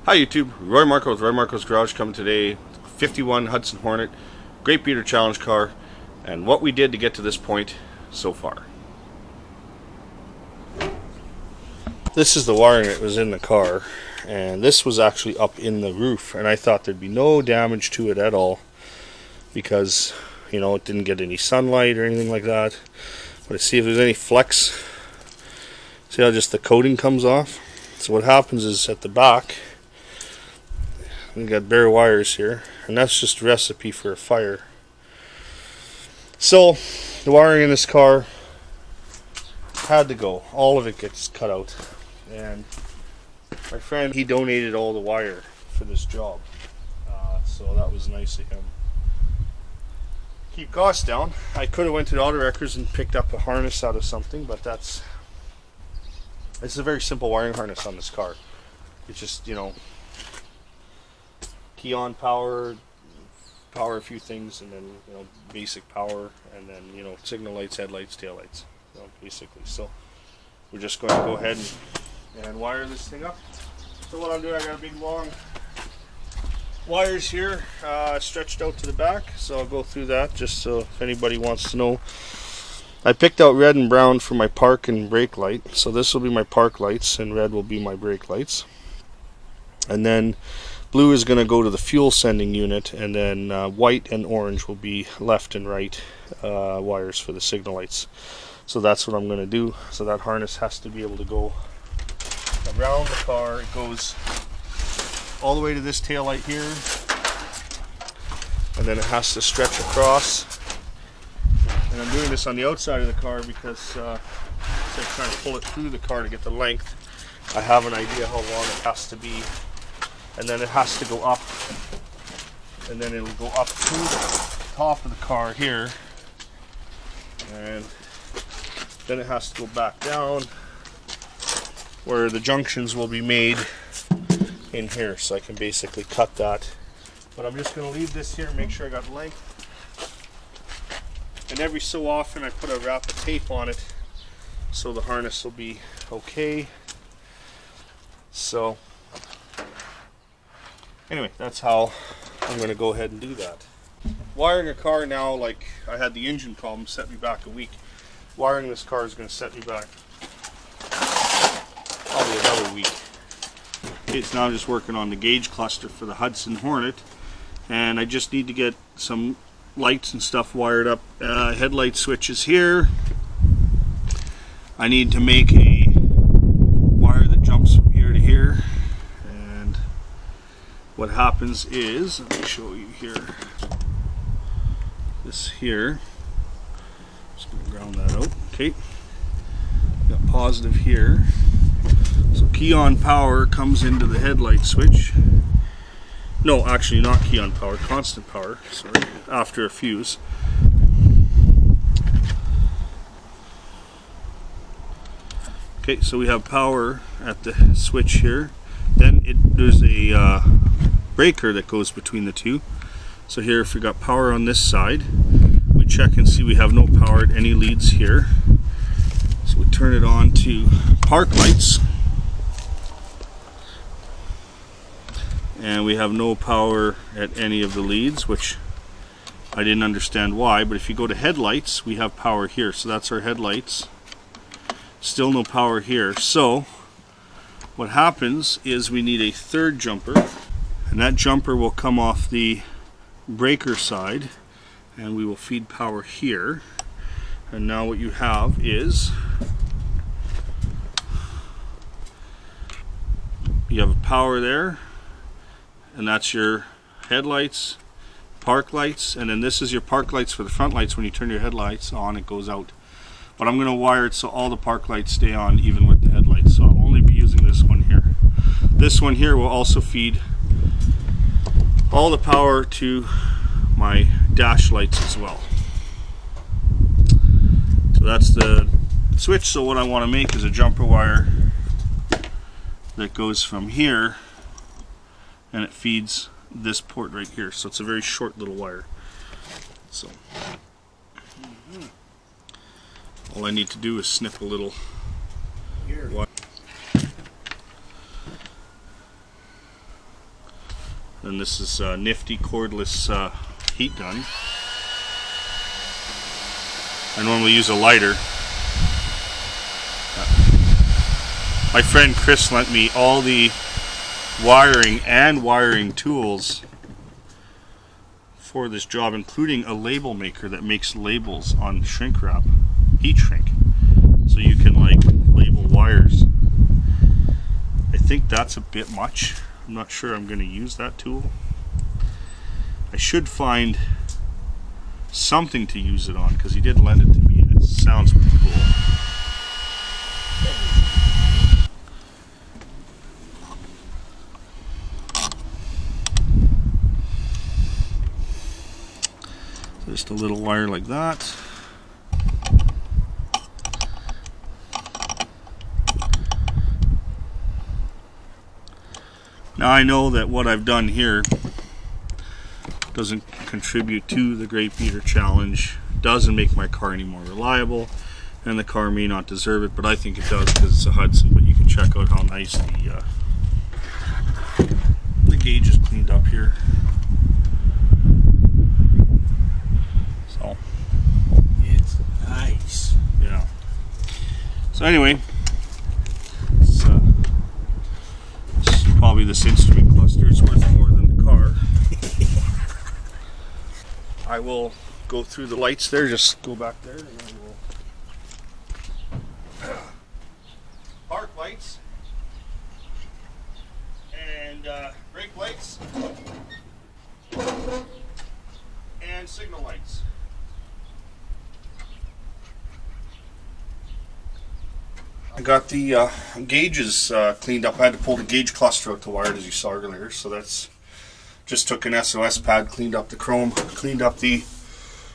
Hi YouTube, Roy Marko with Roy Marko's Garage coming today. 51 Hudson Hornet, great beater challenge car, and what we did to get to this point so far. This is the wiring that was in the car, and this was actually up in the roof, and I thought there'd be no damage to it at all because, you know, it didn't get any sunlight or anything like that. But I see if there's any flecks. See how just the coating comes off? So what happens is at the back, we got bare wires here, and that's just a recipe for a fire. So the wiring in this car had to go. All of it gets cut out, and my friend, he donated all the wire for this job, so that was nice of him. Keep costs down. I could have went to the auto wreckers and picked up a harness out of something, but it's a very simple wiring harness on this car. It's just, you know, key on power a few things, and then, you know, basic power, and then, you know, signal lights, headlights, tail lights, you know, basically. So we're just going to go ahead and wire this thing up. So what I'm doing, I got a big long wires here stretched out to the back, so I'll go through that just so if anybody wants to know. I picked out red and brown for my park and brake light, so this will be my park lights and red will be my brake lights, and then blue is going to go to the fuel sending unit, and then white and orange will be left and right wires for the signal lights. So that's what I'm going to do. So that harness has to be able to go around the car. It goes all the way to this tail light here, and then it has to stretch across. And I'm doing this on the outside of the car because instead of trying to pull it through the car to get the length, I have an idea how long it has to be. And then it has to go up, and then it'll go up to the top of the car here, and then it has to go back down where the junctions will be made in here, so I can basically cut that. But I'm just going to leave this here and make sure I got length, and every so often I put a wrap of tape on it so the harness will be okay. So anyway, that's how I'm going to go ahead and do that. Wiring a car now, like I had the engine problem, set me back a week. Wiring this car is going to set me back probably another week. It's now just working on the gauge cluster for the Hudson Hornet, and I just need to get some lights and stuff wired up. Headlight switches here. I need to make a wire that jumps from here to here. What happens is, let me show you here, this here, just going to ground that out, okay, got positive here, so key on power comes into the headlight switch, no, actually not key on power, constant power, sorry, after a fuse. Okay, so we have power at the switch here, then there's a breaker that goes between the two. So here, if we got power on this side, we check and see we have no power at any leads here. So we turn it on to park lights, and we have no power at any of the leads, which I didn't understand why. But if you go to headlights, we have power here, so that's our headlights. Still no power here. So what happens is we need a third jumper, and that jumper will come off the breaker side, and we will feed power here. And now what you have is you have power there, and that's your headlights, park lights, and then this is your park lights for the front lights. When you turn your headlights on, it goes out. But I'm going to wire it so all the park lights stay on even with the headlights, so I'll only be using this one here. This one here will also feed all the power to my dash lights as well. So that's the switch. So what I want to make is a jumper wire that goes from here, and it feeds this port right here. So it's a very short little wire. So all I need to do is snip a little wire. And this is a nifty cordless heat gun. I normally use a lighter. My friend Chris lent me all the wiring tools for this job, including a label maker that makes labels on shrink wrap, heat shrink, so you can like label wires. I think that's a bit much. I'm not sure I'm going to use that tool. I should find something to use it on because he did lend it to me and it sounds pretty cool. Just a little wire like that. Now I know that what I've done here doesn't contribute to the Great Beater Challenge, doesn't make my car any more reliable, and the car may not deserve it, but I think it does because it's a Hudson. But you can check out how nice the gauge is cleaned up here. So it's nice. Yeah. So anyway, probably this instrument cluster is worth more than the car. I will go through the lights there, just go back there, and then we'll park lights and brake lights and signal lights. I got the gauges cleaned up. I had to pull the gauge cluster out to wire it, as you saw earlier. So that's just took an SOS pad, cleaned up the chrome, cleaned up the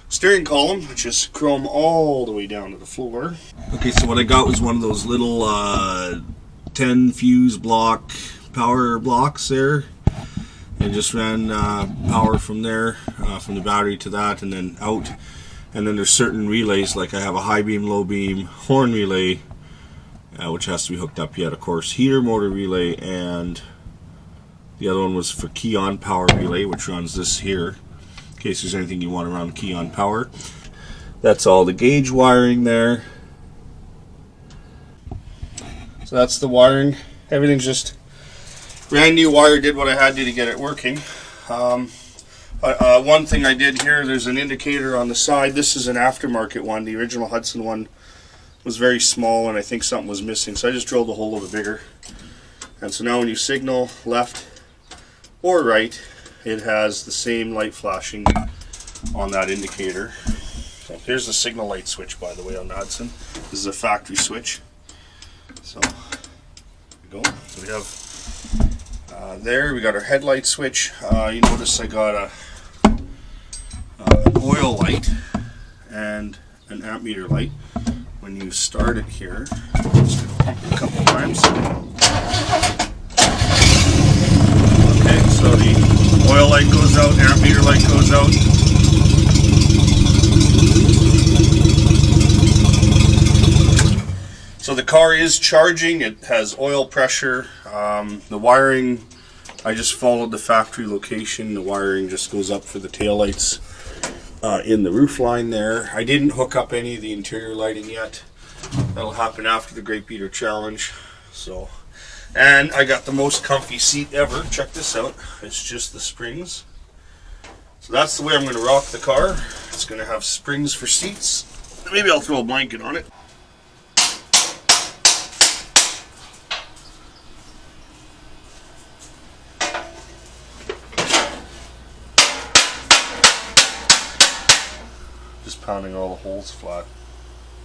steering column, which is chrome all the way down to the floor. Okay, so what I got was one of those little 10 fuse block power blocks there, and just ran power from there, from the battery to that, and then out. And then there's certain relays, like I have a high beam, low beam, horn relay, which has to be hooked up yet, of course, heater motor relay, and the other one was for key on power relay, which runs this here, in case there's anything you want around key on power. That's all the gauge wiring there. So that's the wiring. Everything's just brand new wire. Did what I had to get it working. One thing I did here, there's an indicator on the side. This is an aftermarket one. The original Hudson one was very small and I think something was missing, so I just drilled the hole a little bit bigger. And so now when you signal left or right, it has the same light flashing on that indicator. So here's the signal light switch, by the way, on the Hudson. This is a factory switch. So there we go. So we have there, we got our headlight switch. You notice I got an oil light and an ammeter light. When you start it here, just pump it a couple times. Okay, so the oil light goes out, ammeter light goes out. So the car is charging, it has oil pressure. The wiring, I just followed the factory location. The wiring just goes up for the taillights in the roof line there. I didn't hook up any of the interior lighting yet. That'll happen after the Great Beater Challenge. So, and I got the most comfy seat ever. Check this out. It's just the springs. So that's the way I'm going to rock the car. It's going to have springs for seats. Maybe I'll throw a blanket on it. Just pounding all the holes flat.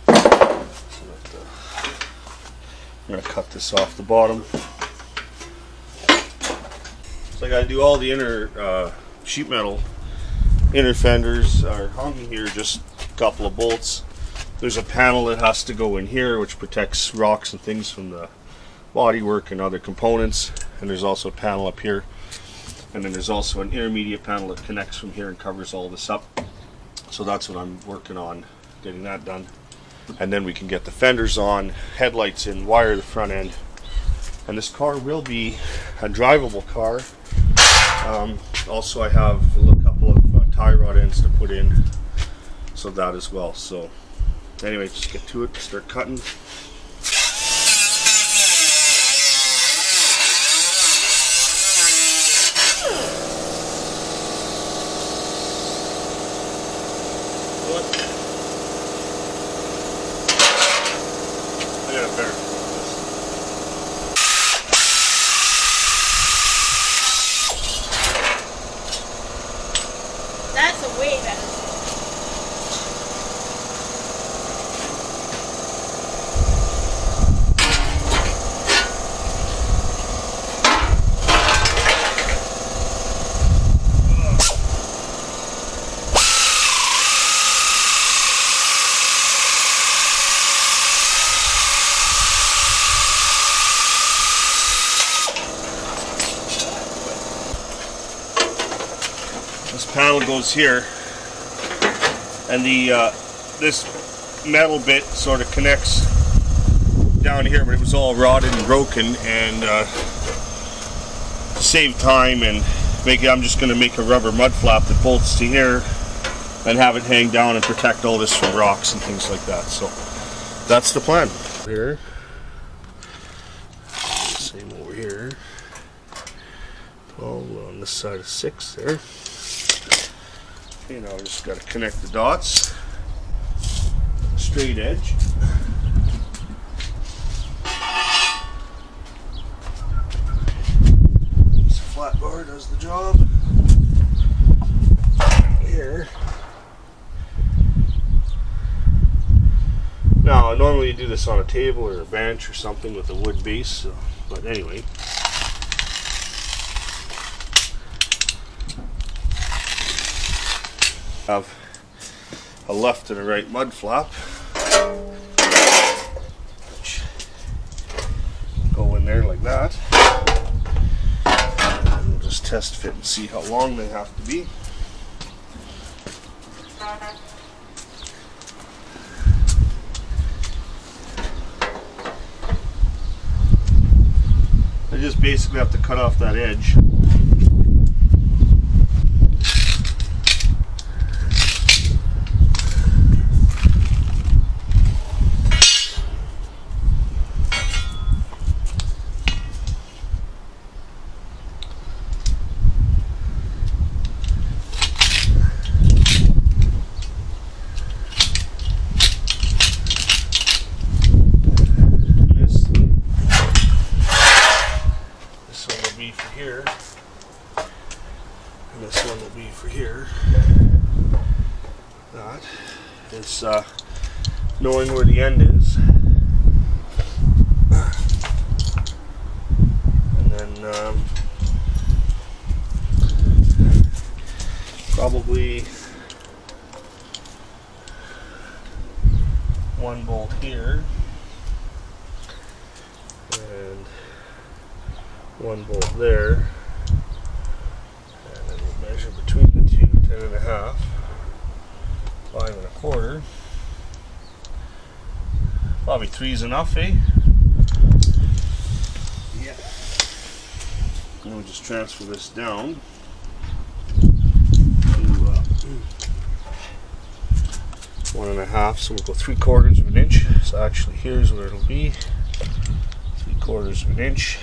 So that, I'm going to cut this off the bottom. So I got to do all the inner sheet metal. Inner fenders are hung here, just a couple of bolts. There's a panel that has to go in here which protects rocks and things from the bodywork and other components. And there's also a panel up here. And then there's also an intermediate panel that connects from here and covers all this up. So that's what I'm working on, getting that done. And then we can get the fenders on, headlights in, wire the front end. And this car will be a drivable car. Also, I have a couple of tie rod ends to put in, so that as well. So anyway, just get to it, start cutting. I got a better. That's a way better. This panel goes here, and the this metal bit sort of connects down here, but it was all rotted and broken, and to save time and I'm just going to make a rubber mud flap that bolts to here and have it hang down and protect all this from rocks and things like that. So that's the plan. Here, same over here. 12 on this side of 6 there. Okay, now I just got to connect the dots. Straight edge. This flat bar does the job. Here. Now, normally you do this on a table or a bench or something with a wood base, so, but anyway. Have a left and a right mud flap, which go in there like that, and we'll just test fit and see how long they have to be. I just basically have to cut off that edge. Here, and this one will be for here. That is knowing where the end is, and then probably one bolt here and one bolt there, and then we'll measure between the two, 10.5, 5.25. Probably 3's enough, eh? Yeah. And we'll just transfer this down to 1.5, so we'll go 3/4 of an inch. So actually here's where it'll be, 3/4 of an inch.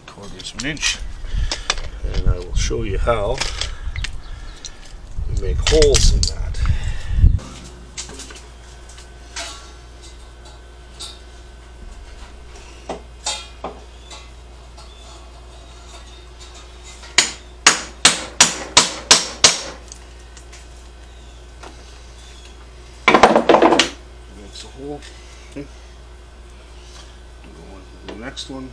3/4 of an inch, and I will show you how we make holes in that. Makes a hole. Okay. Go on to the next one.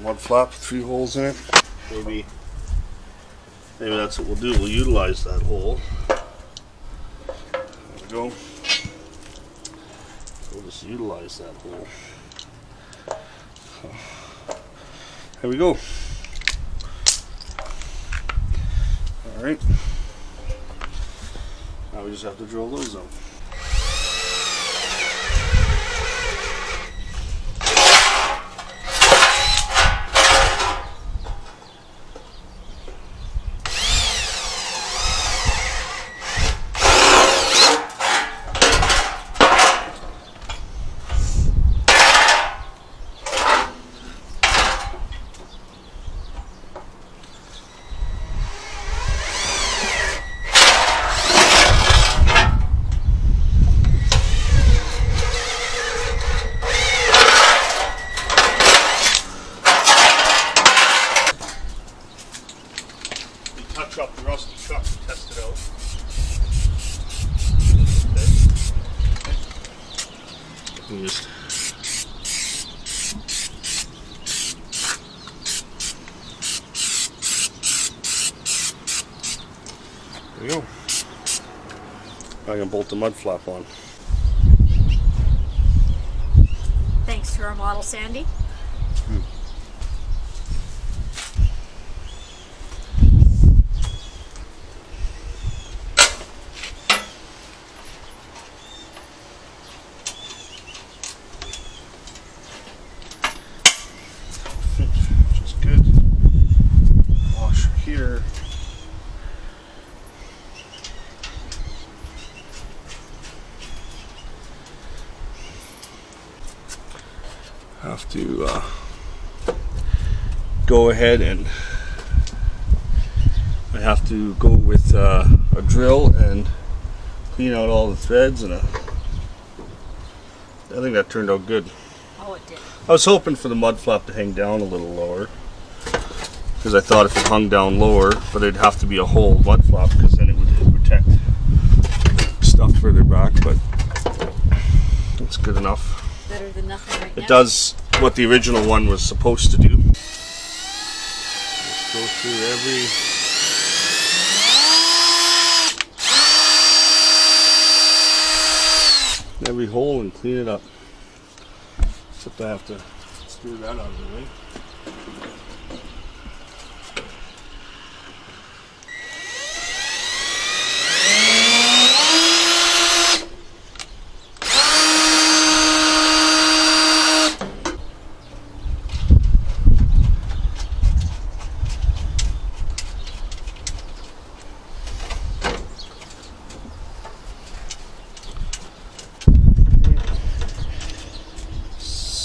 mud flap with 3 holes in it. Maybe that's what we'll do. We'll utilize that hole. There we go. We'll just utilize that hole. There we go. Alright. Now we just have to drill those out. Touch up the rusty chuck and test it out. Okay. Just there we go. I can bolt the mud flap on. Thanks to our model, Sandy. Which is good. Washer here. Have to go ahead and I have to go with a drill and clean out all the threads, and I think that turned out good. Oh, it did. I was hoping for the mud flap to hang down a little lower, because I thought if it hung down lower, but it'd have to be a whole mud flap, because then it would protect stuff further back, but it's good enough. Better than nothing right now. It does what the original one was supposed to do. Let's go through every hole and clean it up. Except I have to screw that out of the way.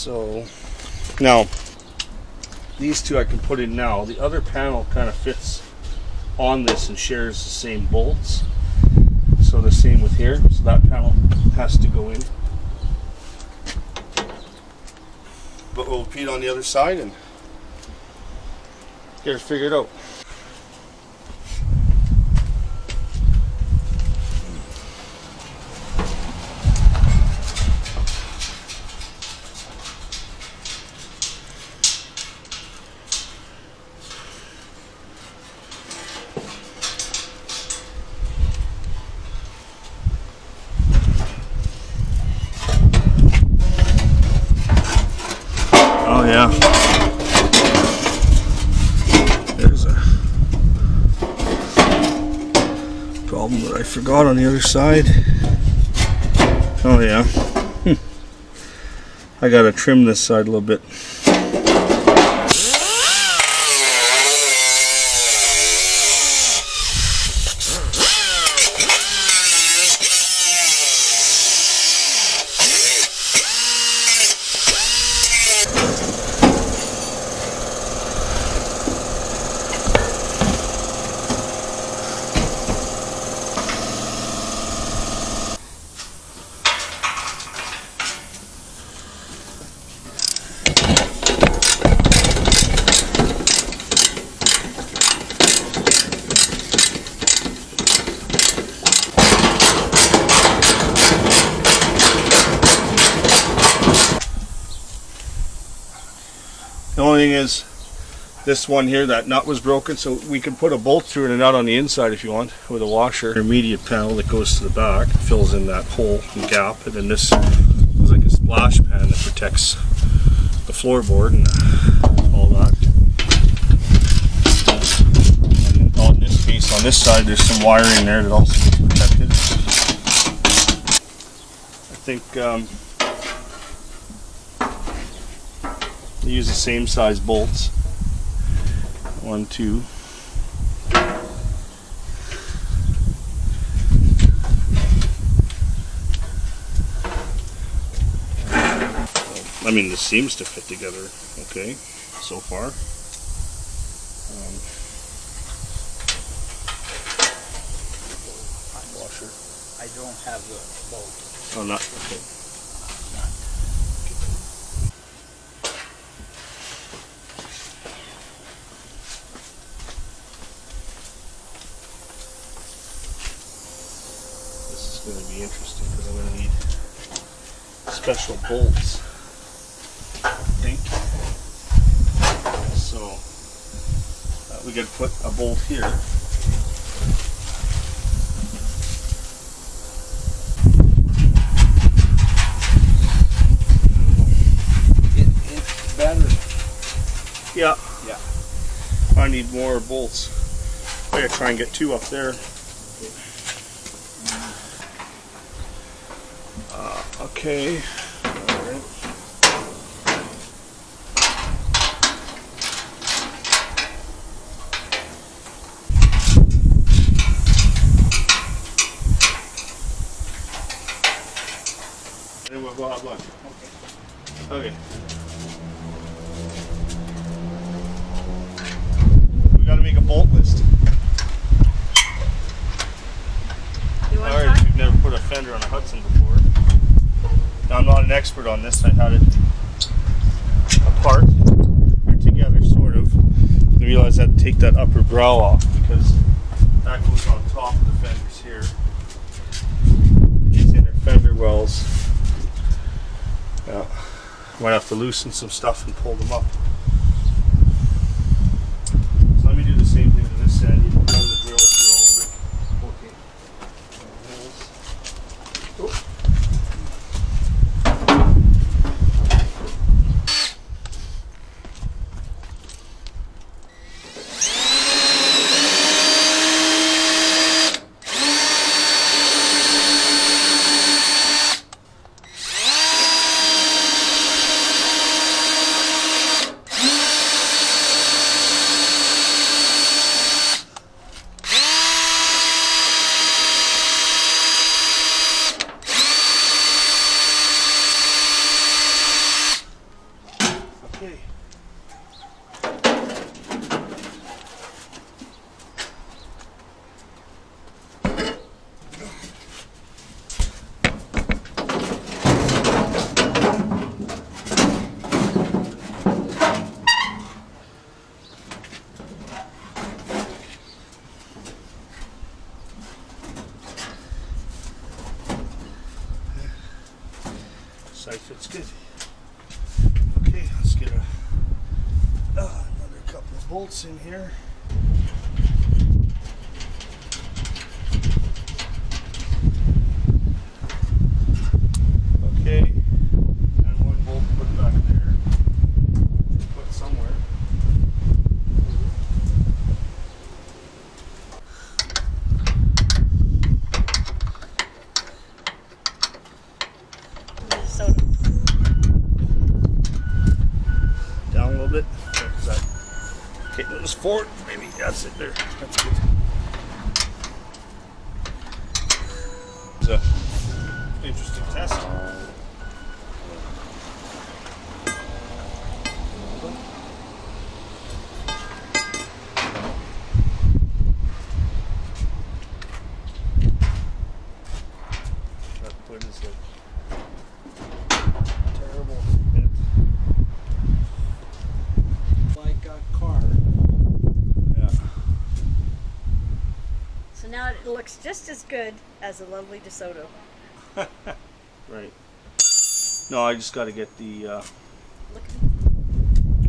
So now these two I can put in now. The other panel kind of fits on this and shares the same bolts. So the same with here. So that panel has to go in. But we'll repeat on the other side and get it figured out. Oh yeah, there's a problem that I forgot on the other side. Oh yeah, I gotta trim this side a little bit. The only thing is, this one here, that nut was broken, so we can put a bolt through and a nut on the inside if you want, with a washer. Intermediate panel that goes to the back, fills in that hole and gap, and then this is like a splash pan that protects the floorboard and all that. And then in this case, on this side, there's some wiring there that also gets protected. I think they use the same size bolts. 1, 2. I mean, this seems to fit together okay so far. Washer. I don't have the bolt. Oh, not okay. This is going to be interesting because I'm going to need special bolts. I think. So we could put a bolt here. It's better. Yeah. Yeah. I need more bolts. I gotta try and get 2 up there. Okay. All right. And then we'll go out lunch. Okay. We gotta make a bolt list. You want to Alright, try? we've never put a fender on a Hudson before. Now, I'm not an expert on this. I had it apart or together, sort of. I realized I had to take that upper brow off because that goes on top of the fenders here. These inner fender wells. Yeah, might have to loosen some stuff and pull them up. So let me do the same thing to this end. You can run the drill through all of it. Okay. Oh. Okay. Side fits good. Okay, let's get another couple of bolts in here. Okay, and one bolt put back there. Put somewhere. Soda. Down a little bit. Is that okay? Notice forward. Maybe that's it there. That's good. It's a interesting test. That point is like terrible. Like a car. Yeah. So now it looks just as good as a lovely DeSoto. Right. No, I just got to get the Look,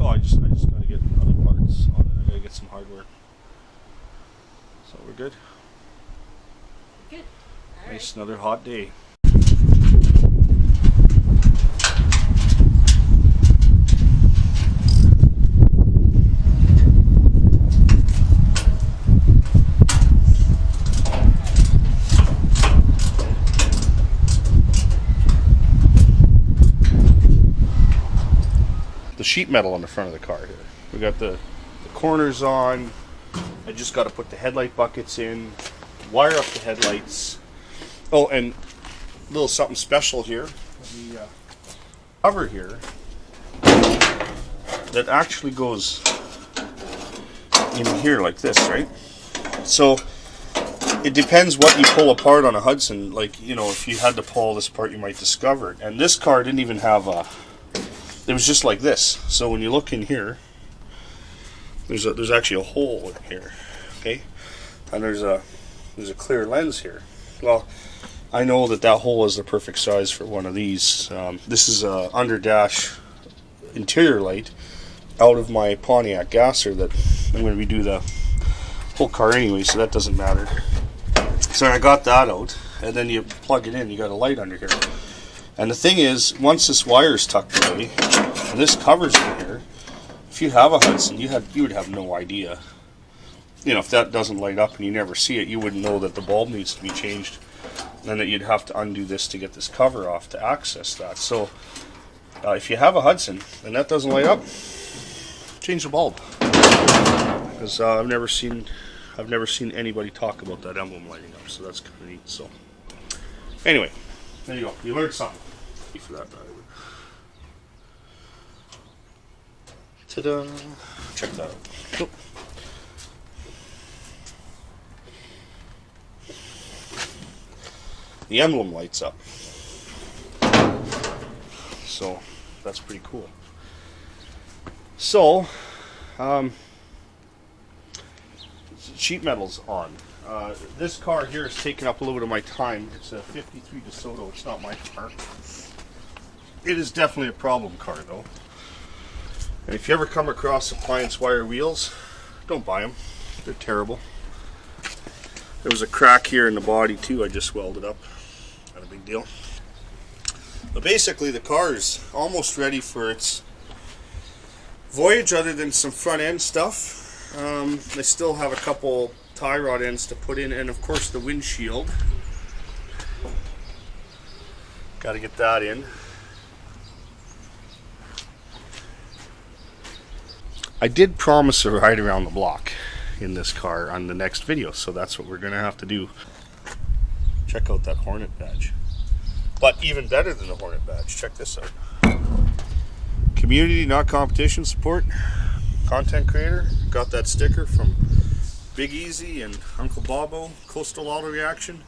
Oh, I just gotta get other parts on it. I gotta get some hardware. So we're good. Good. All Nice, another hot day. The sheet metal on the front of the car here. We got the corners on. I just got to put the headlight buckets in, wire up the headlights. Oh, and a little something special here. The cover here that actually goes in here like this, right? So it depends what you pull apart on a Hudson. Like, you know, if you had to pull this apart, you might discover it. And this car didn't even have a. It was just like this. So when you look in here, there's actually a hole in here, okay? And there's a clear lens here. Well, I know that hole is the perfect size for one of these. This is a under dash interior light out of my Pontiac gasser that I'm going to redo the whole car anyway, so that doesn't matter. So I got that out, and then you plug it in. You got a light under here. And the thing is, once this wire is tucked away, and this covers in here, if you have a Hudson, you would have no idea. You know, if that doesn't light up and you never see it, you wouldn't know that the bulb needs to be changed, and that you'd have to undo this to get this cover off to access that. So, if you have a Hudson and that doesn't light up, change the bulb. Because I've never seen anybody talk about that emblem lighting up, so that's kind of neat. So, anyway, there you go. You learned something. For that value. Ta-da! Check that out. Cool. The emblem lights up, so that's pretty cool. So, sheet metal's on. This car here is taking up a little bit of my time. It's a 53 DeSoto. It's not my car. It is definitely a problem car, though. And if you ever come across appliance wire wheels, don't buy them. They're terrible. There was a crack here in the body, too. I just welded up. Not a big deal. But basically, the car is almost ready for its voyage, other than some front end stuff. I still have a couple tie rod ends to put in, and of course the windshield. Got to get that in. I did promise a ride around the block in this car on the next video, so that's what we're going to have to do. Check out that Hornet badge. But even better than the Hornet badge, check this out. Community, not competition support. Content creator. Got that sticker from Big Easy and Uncle Bobo. Coastal Auto Reaction.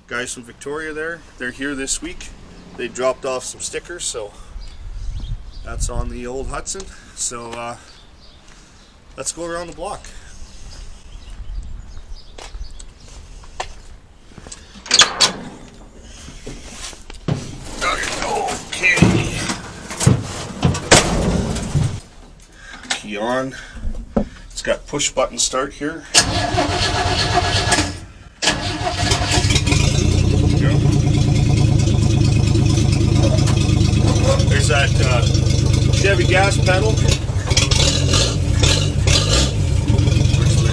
Guys from Victoria there. They're here this week. They dropped off some stickers, so that's on the old Hudson. So, let's go around the block. Okay. Key on. It's got push button start here. There's that Chevy gas pedal.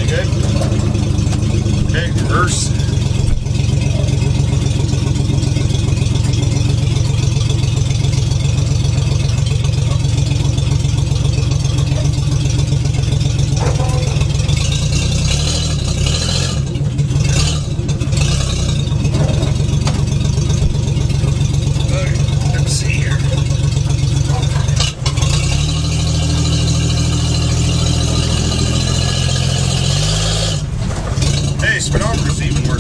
Good. Okay, reverse. Let's see here. Speedometer's even working.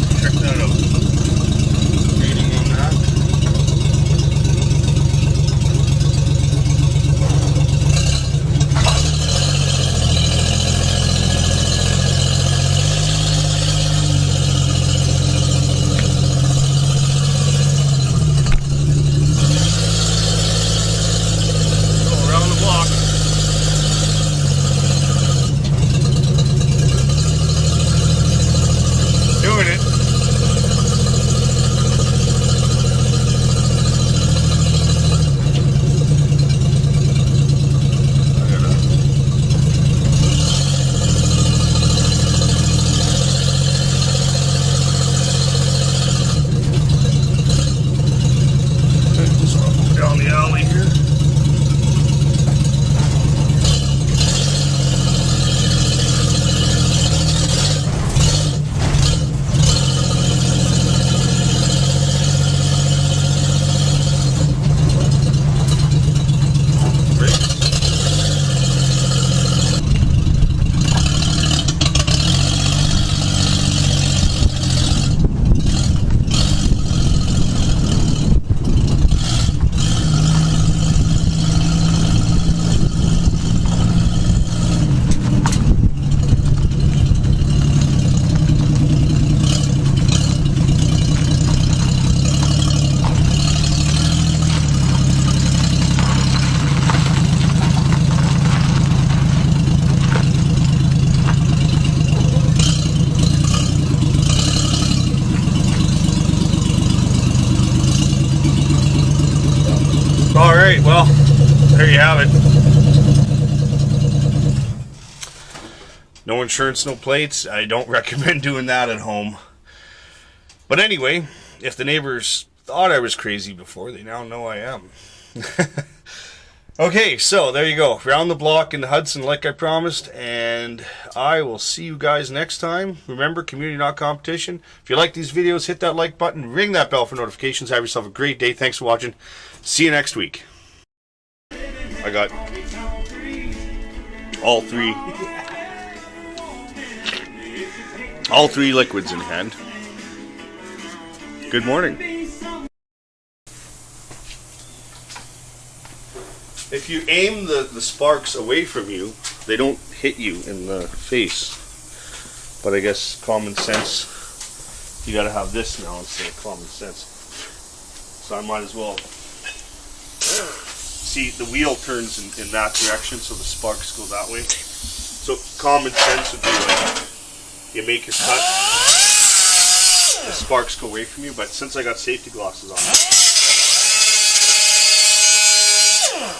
No insurance, no plates. I don't recommend doing that at home. But anyway, if the neighbors thought I was crazy before, they now know I am. Okay, so there you go. Round the block in the Hudson like I promised, and I will see you guys next time. Remember, community not competition. If you like these videos, hit that like button, ring that bell for notifications. Have yourself a great day. Thanks for watching. See you next week. I got all three liquids in hand. Good morning. If you aim the sparks away from you, they don't hit you in the face. But I guess common sense, you gotta have this now instead of common sense. So I might as well. See, the wheel turns in that direction, so the sparks go that way. So common sense would be like, you make a cut, the sparks go away from you, but since I got safety glasses on,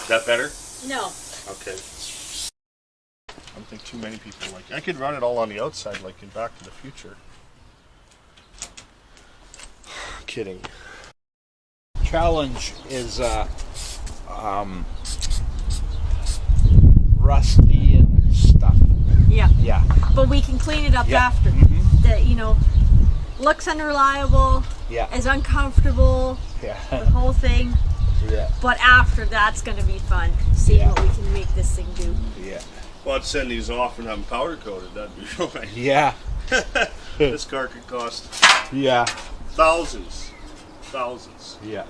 is that better? No. Okay. I don't think too many people like it. I could run it all on the outside like in Back to the Future. Kidding. Challenge is rusty and stuff. Yeah. Yeah. But we can clean it up Yeah. after. Mhm. That, you know, looks unreliable, Yeah. is uncomfortable, the Yeah. whole thing. Yeah. But after that's going to be fun, seeing Yeah. what we can make this thing do. Yeah. Well, I'd send these off and have them powder coated. That'd be real nice. Yeah. This car could cost Yeah. thousands. Thousands. Yeah.